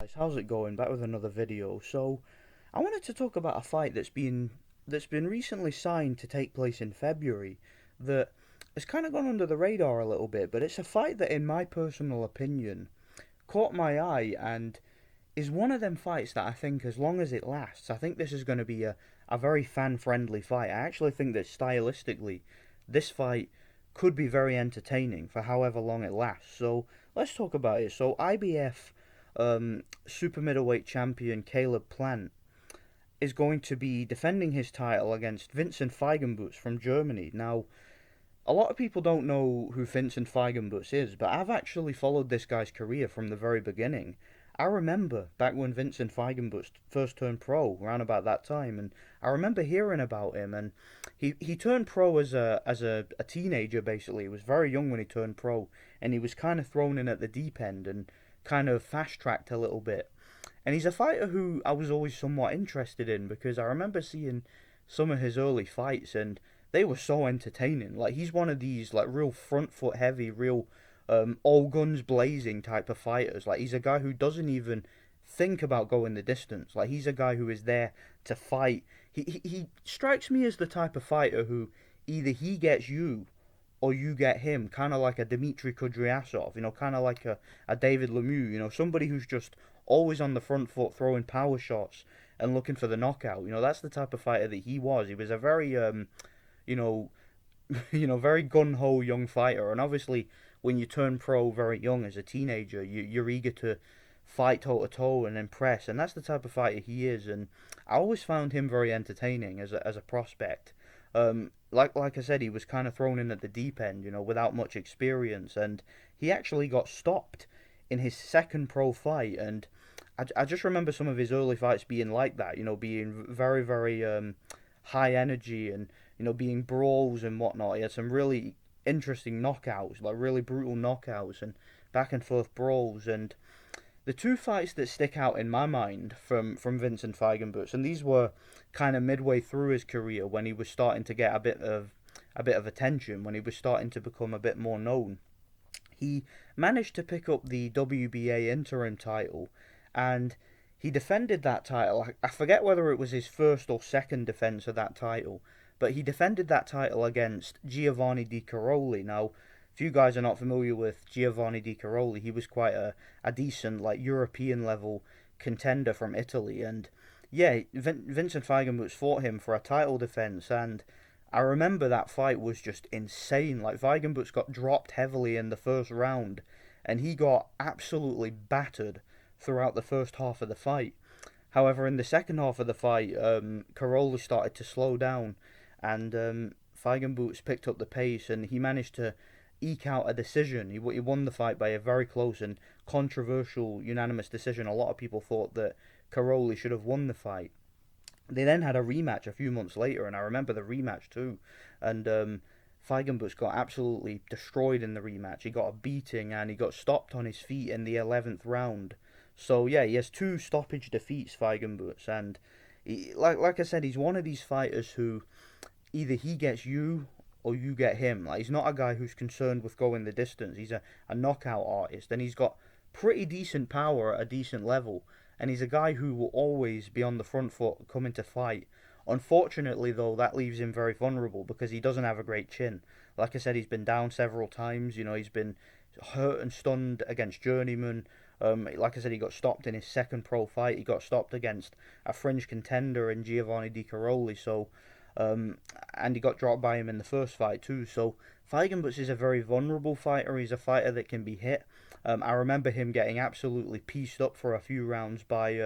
Guys, how's it going? Back with another video. So, I wanted to talk about a fight that's been recently signed to take place in February that has kind of gone under the radar a little bit, but it's a fight that, in my personal opinion, caught my eye and is one of them fights that I think, as long as it lasts, I think this is going to be a very fan-friendly fight. I actually think that stylistically, this fight could be very entertaining for however long it lasts. So let's talk about it. So IBF super middleweight champion Caleb Plant is going to be defending his title against Vincent Feigenbutz from Germany. Now, a lot of people don't know who Vincent Feigenbutz is, but I've actually followed this guy's career from the very beginning. I remember back when Vincent Feigenbutz first turned pro, around about that time, and I remember hearing about him. And he turned pro as a teenager. Basically, he was very young when he turned pro, and he was kind of thrown in at the deep end and kind of fast tracked a little bit. And he's a fighter who I was always somewhat interested in because I remember seeing some of his early fights and they were so entertaining. Like he's one of these like real front foot heavy, real all guns blazing type of fighters. Like he's a guy who doesn't even think about going the distance. Like he's a guy who is there to fight. He strikes me as the type of fighter who either he gets you or you get him, kind of like a Dmitry Kudryasov, kind of like a David Lemieux, somebody who's just always on the front foot throwing power shots and looking for the knockout. That's the type of fighter that he was. He was a very, you know, very gun ho young fighter, and obviously when you turn pro very young as a teenager, you're eager to fight toe to toe and impress, and that's the type of fighter he is. And I always found him very entertaining as a prospect. Like I said, he was kind of thrown in at the deep end, without much experience, and he actually got stopped in his second pro fight. And I just remember some of his early fights being like that, being very, very high energy and, being brawls and whatnot. He had some really interesting knockouts, like really brutal knockouts and back and forth brawls. And the two fights that stick out in my mind from Vincent Feigenbutz, and these were kind of midway through his career when he was starting to get a bit of attention, when he was starting to become a bit more known. He managed to pick up the WBA interim title, and he defended that title. I forget whether it was his first or second defense of that title, but he defended that title against Giovanni Di Caroli. Now, if you guys are not familiar with Giovanni Di Caroli, he was quite a decent, like, European level contender from Italy. And yeah, Vincent Feigenbutz fought him for a title defense, and I remember that fight was just insane. Like, Feigenbutz got dropped heavily in the first round, and he got absolutely battered throughout the first half of the fight. However, in the second half of the fight, Caroli started to slow down, and Feigenbutz picked up the pace, and he managed to eke out a decision. He won the fight by a very close and controversial unanimous decision. A lot of people thought that Caroli should have won the fight. They then had a rematch a few months later, and I remember the rematch too. And Feigenbutz got absolutely destroyed in the rematch. He got a beating, and he got stopped on his feet in the 11th round. So yeah, he has two stoppage defeats, Feigenbutz, and like I said, he's one of these fighters who either he gets you or you get him. Like he's not a guy who's concerned with going the distance. He's a knockout artist, and he's got pretty decent power at a decent level. And he's a guy who will always be on the front foot coming to fight. Unfortunately, though, that leaves him very vulnerable because he doesn't have a great chin. Like I said, he's been down several times. He's been hurt and stunned against journeyman. Like I said, he got stopped in his second pro fight. He got stopped against a fringe contender in Giovanni Di Caroli. And he got dropped by him in the first fight too. So Feigenbutz is a very vulnerable fighter. He's a fighter that can be hit. I remember him getting absolutely pieced up for a few rounds by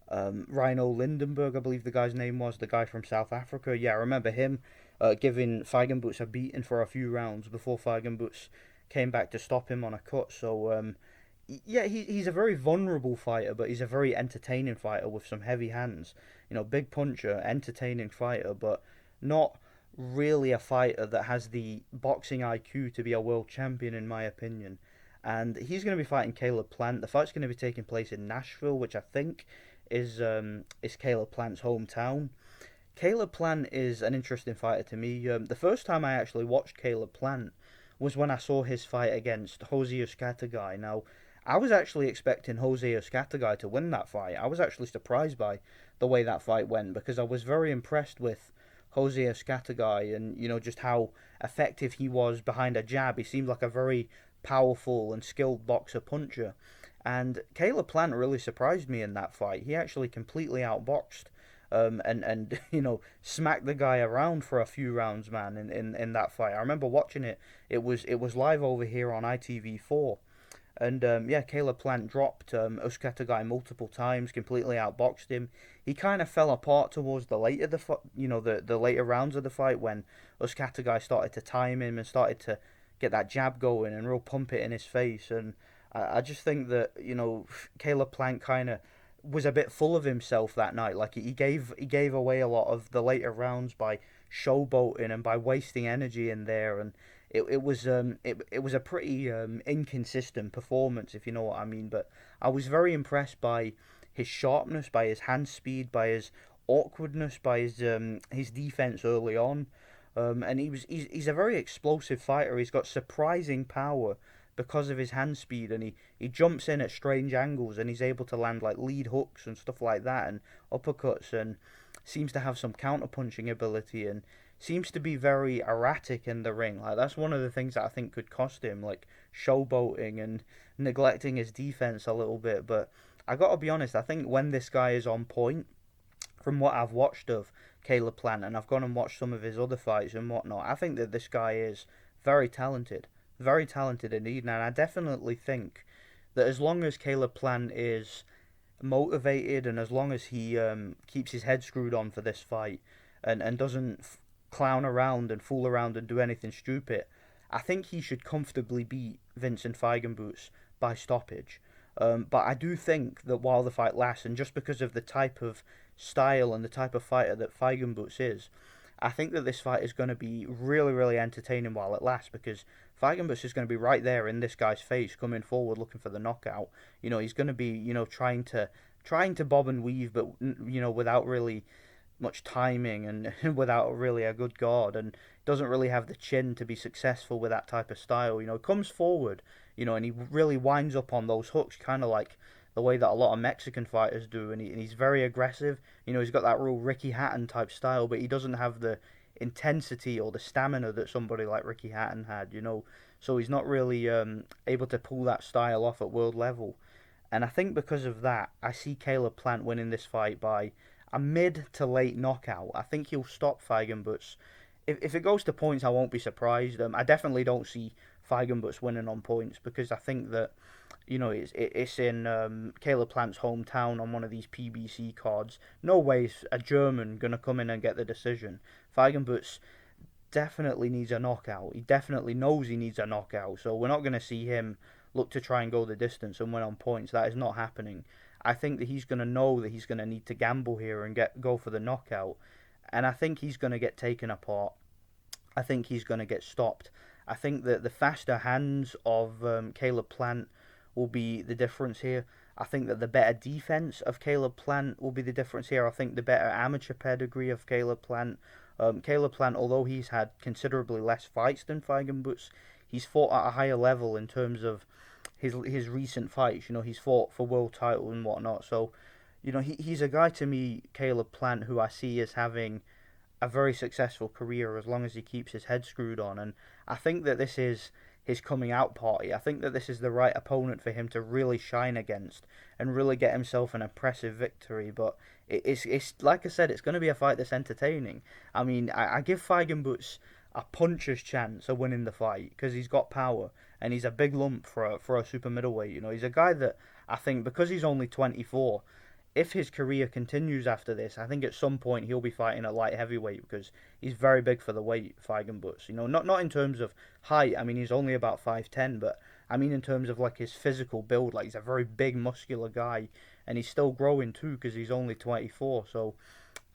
Rhino Lindenberg, I believe the guy's name was, the guy from South Africa. Yeah, I remember him giving Feigenbutz a beating for a few rounds before Feigenbutz came back to stop him on a cut. So yeah, he's a very vulnerable fighter, but he's a very entertaining fighter with some heavy hands. Big puncher, entertaining fighter, but not really a fighter that has the boxing IQ to be a world champion, in my opinion. And he's going to be fighting Caleb Plant. The fight's going to be taking place in Nashville, which I think is Caleb Plant's hometown. Caleb Plant is an interesting fighter to me. The first time I actually watched Caleb Plant was when I saw his fight against Jose Escatagai. Now, I was actually expecting Jose Escatagai to win that fight. I was actually surprised by the way that fight went because I was very impressed with Jose Escatagai and just how effective he was behind a jab. He seemed like a very powerful and skilled boxer puncher. And Caleb Plant really surprised me in that fight. He actually completely outboxed and smacked the guy around for a few rounds, man. In that fight, I remember watching it. It was live over here on ITV4, and yeah, Caleb Plant dropped Uskata multiple times, completely outboxed him. He kind of fell apart towards the later the later rounds of the fight when Uskata started to time him and started to get that jab going and real pump it in his face. And I just think that Caleb Plant kind of was a bit full of himself that night. Like he gave away a lot of the later rounds by showboating and by wasting energy in there, and it was a pretty inconsistent performance, if you know what I mean. But I was very impressed by his sharpness, by his hand speed, by his awkwardness, by his defense early on. And he's a very explosive fighter. He's got surprising power because of his hand speed, and he jumps in at strange angles, and he's able to land like lead hooks and stuff like that, and uppercuts, and seems to have some counter punching ability, and seems to be very erratic in the ring. Like that's one of the things that I think could cost him, like showboating and neglecting his defense a little bit. But I gotta be honest, I think when this guy is on point, from what I've watched of Caleb Plant, and I've gone and watched some of his other fights and whatnot, I think that this guy is very talented. Very talented indeed, and I definitely think that as long as Caleb Plant is motivated and as long as he keeps his head screwed on for this fight and doesn't clown around and fool around and do anything stupid, I think he should comfortably beat Vincent Feigenbutz by stoppage. But I do think that while the fight lasts, and just because of the type of style and the type of fighter that Feigenbutz is, I think that this fight is going to be really, really entertaining while it lasts because Feigenbutz is going to be right there in this guy's face, coming forward looking for the knockout. He's going to be trying to bob and weave, but without really much timing and without really a good guard, and doesn't really have the chin to be successful with that type of style. Comes forward, and he really winds up on those hooks, kind of like the way that a lot of Mexican fighters do, and he's very aggressive. He's got that real Ricky Hatton type style, but he doesn't have the intensity or the stamina that somebody like Ricky Hatton had. So he's not really able to pull that style off at world level. And I think because of that, I see Caleb Plant winning this fight by a mid to late knockout. I think he'll stop Feigenbutz. If it goes to points, I won't be surprised. I definitely don't see Feigenbutz winning on points because I think that it's in Caleb Plant's hometown on one of these PBC cards. No way's a German gonna come in and get the decision. Feigenbutz definitely needs a knockout. He definitely knows he needs a knockout. So we're not gonna see him look to try and go the distance and win on points. That is not happening. I think that he's gonna know that he's gonna need to gamble here and go for the knockout. And I think he's gonna get taken apart. I think he's gonna get stopped. I think that the faster hands of Caleb Plant will be the difference here. I think that the better defense of Caleb Plant will be the difference here. I think the better amateur pedigree of Caleb Plant. Caleb Plant, although he's had considerably less fights than Feigenbutz, he's fought at a higher level in terms of his recent fights. He's fought for world title and whatnot. So, he's a guy to me, Caleb Plant, who I see as having a very successful career as long as he keeps his head screwed on. And I think that this is his coming out party. I think that this is the right opponent for him to really shine against and really get himself an impressive victory. But it's like I said, it's going to be a fight that's entertaining. I mean, I give Feigenbutz a puncher's chance of winning the fight because he's got power and he's a big lump for a super middleweight. He's a guy that I think because he's only 24. If his career continues after this, I think at some point he'll be fighting at light heavyweight because he's very big for the weight, Feigenbutz. Not in terms of height. I mean, he's only about 5'10", but I mean in terms of like his physical build. Like he's a very big, muscular guy, and he's still growing too because he's only 24. So,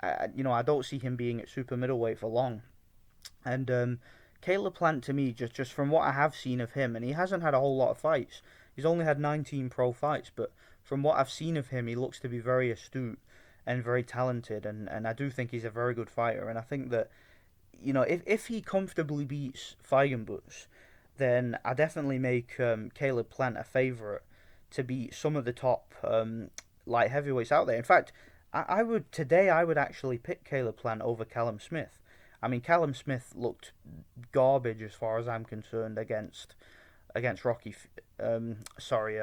I don't see him being at super middleweight for long. And Caleb Plant to me, just from what I have seen of him, and he hasn't had a whole lot of fights. He's only had 19 pro fights, but from what I've seen of him, he looks to be very astute and very talented, and I do think he's a very good fighter. And I think that, if he comfortably beats Feigenbutz, then I definitely make Caleb Plant a favourite to beat some of the top light heavyweights out there. In fact, I would actually pick Caleb Plant over Callum Smith. I mean, Callum Smith looked garbage as far as I'm concerned against Rocky. Sorry,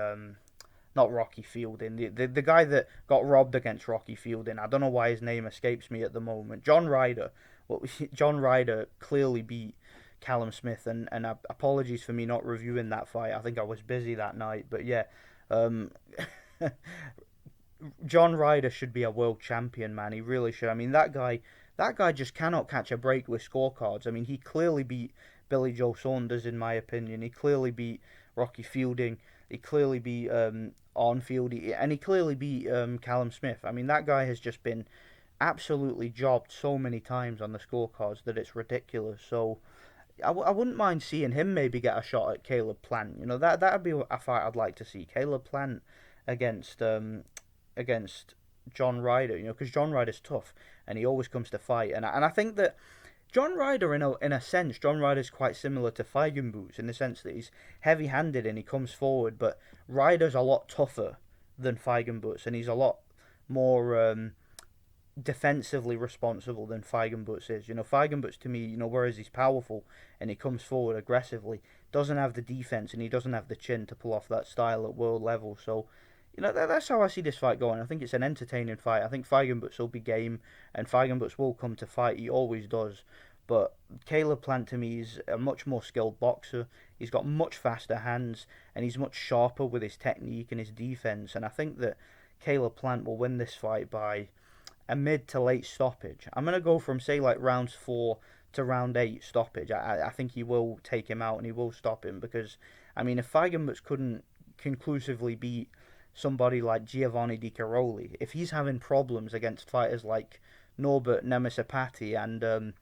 not Rocky Fielding. The guy that got robbed against Rocky Fielding. I don't know why his name escapes me at the moment. John Ryder. Well, John Ryder clearly beat Callum Smith, and apologies for me not reviewing that fight. I think I was busy that night, but yeah. Um, John Ryder should be a world champion, man. He really should. I mean, that guy just cannot catch a break with scorecards. I mean, he clearly beat Billy Joe Saunders, in my opinion. He clearly beat Rocky Fielding. He clearly beat Arnfield, and he clearly beat Callum Smith. I mean, that guy has just been absolutely jobbed so many times on the scorecards that it's ridiculous. So I wouldn't mind seeing him maybe get a shot at Caleb Plant. You know, that'd be a fight I'd like to see. Caleb Plant against against John Ryder. You know, because John Ryder's tough and he always comes to fight. And I think that John Ryder, in a sense, John Ryder's quite similar to Feigenbutz in the sense that he's heavy-handed and he comes forward, but Ryder's a lot tougher than Feigenbutz, and he's a lot more defensively responsible than Feigenbutz is. You know, Feigenbutz to me, you know, whereas he's powerful and he comes forward aggressively, doesn't have the defense and he doesn't have the chin to pull off that style at world level. So, you know, that's how I see this fight going. I think it's an entertaining fight. I think Feigenbutz will be game, and Feigenbutz will come to fight. He always does. But Caleb Plant to me is a much more skilled boxer. He's got much faster hands, and he's much sharper with his technique and his defense. And I think that Caleb Plant will win this fight by a mid to late stoppage. I'm gonna go from say like rounds 4 to round 8 stoppage. I think he will take him out and he will stop him because I mean if Feigenbutz couldn't conclusively beat somebody like Giovanni Di Caroli, if he's having problems against fighters like Norbert Nemisapati and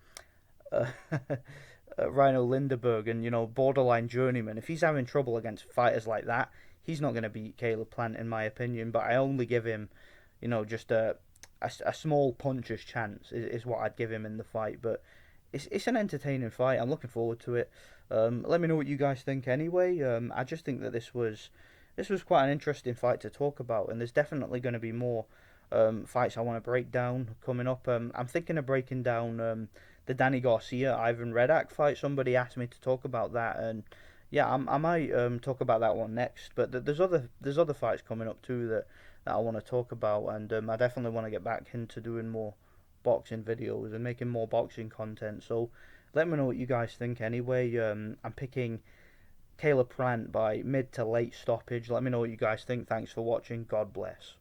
Rhino Lindeberg and, you know, borderline journeyman, if he's having trouble against fighters like that, he's not going to beat Caleb Plant, in my opinion. But I only give him, you know, just a small puncher's chance is what I'd give him in the fight. But it's an entertaining fight. I'm looking forward to it. Let me know what you guys think anyway. I just think that this was quite an interesting fight to talk about, and there's definitely going to be more fights I want to break down coming up. I'm thinking of breaking down the Danny Garcia Ivan Redak fight. Somebody asked me to talk about that, and yeah, I might talk about that one next. But there's other fights coming up too that I want to talk about, and I definitely want to get back into doing more boxing videos and making more boxing content. So let me know what you guys think anyway. I'm picking Caleb Plant by mid to late stoppage. Let me know what you guys think. Thanks for watching. God bless.